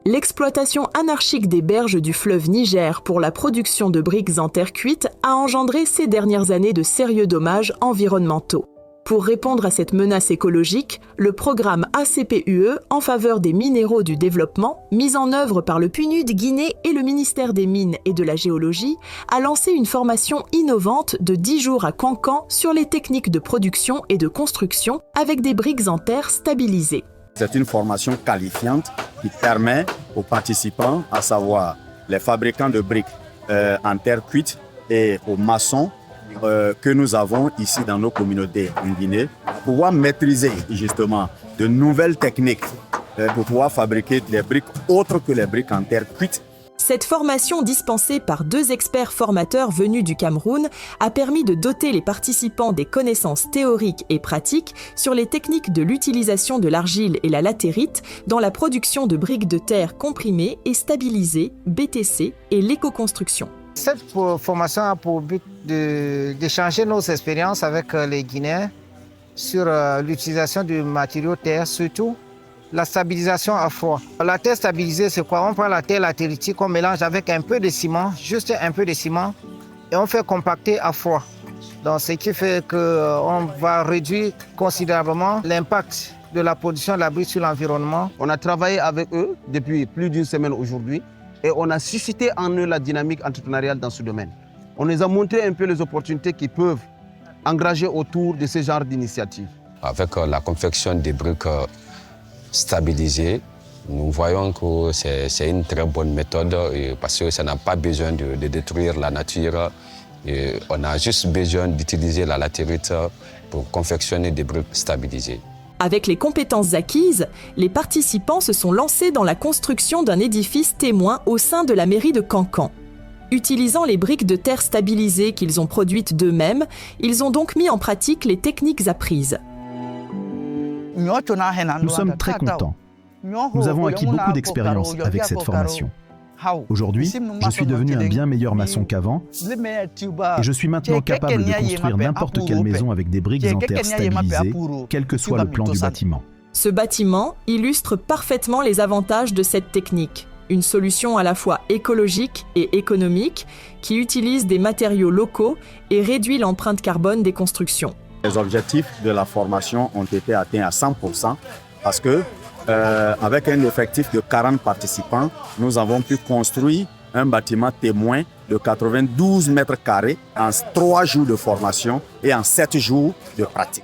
L'exploitation anarchique des berges du fleuve Niger pour la production de briques en terre cuite a engendré ces dernières années de sérieux dommages environnementaux. Pour répondre à cette menace écologique, le programme ACPUE en faveur des minéraux du développement, mis en œuvre par le PNUD Guinée et le ministère des Mines et de la Géologie, a lancé une formation innovante de 10 jours à Cancan sur les techniques de production et de construction avec des briques en terre stabilisées. C'est une formation qualifiante qui permet aux participants, à savoir les fabricants de briques en terre cuite et aux maçons que nous avons ici dans nos communautés en Guinée, pouvoir maîtriser justement de nouvelles techniques pour pouvoir fabriquer des briques autres que les briques en terre cuite. Cette formation dispensée par 2 experts formateurs venus du Cameroun a permis de doter les participants des connaissances théoriques et pratiques sur les techniques de l'utilisation de l'argile et la latérite dans la production de briques de terre comprimées et stabilisées, BTC et l'éco-construction. Cette formation a pour but d'échanger nos expériences avec les Guinéens sur l'utilisation du matériau terre, surtout la stabilisation à froid. La terre stabilisée, c'est quoi? On prend la terre latéritique, on mélange avec un peu de ciment, juste un peu de ciment, et on fait compacter à froid. Donc, ce qui fait qu'on va réduire considérablement l'impact de la production de la brique sur l'environnement. On a travaillé avec eux depuis plus d'une semaine aujourd'hui et on a suscité en eux la dynamique entrepreneuriale dans ce domaine. On les a montré un peu les opportunités qu'ils peuvent engager autour de ce genre d'initiatives. Avec la confection des briques stabilisées, nous voyons que c'est une très bonne méthode parce que ça n'a pas besoin de détruire la nature. Et on a juste besoin d'utiliser la latérite pour confectionner des briques stabilisées. Avec les compétences acquises, les participants se sont lancés dans la construction d'un édifice témoin au sein de la mairie de Cancan. Utilisant les briques de terre stabilisées qu'ils ont produites d'eux-mêmes, ils ont donc mis en pratique les techniques apprises. Nous sommes très contents. Nous avons acquis beaucoup d'expérience avec cette formation. Aujourd'hui, je suis devenu un bien meilleur maçon qu'avant et je suis maintenant capable de construire n'importe quelle maison avec des briques en terre stabilisées, quel que soit le plan du bâtiment. Ce bâtiment illustre parfaitement les avantages de cette technique. Une solution à la fois écologique et économique qui utilise des matériaux locaux et réduit l'empreinte carbone des constructions. Les objectifs de la formation ont été atteints à 100% parce que avec un effectif de 40 participants, nous avons pu construire un bâtiment témoin de 92 mètres carrés en 3 jours de formation et en 7 jours de pratique.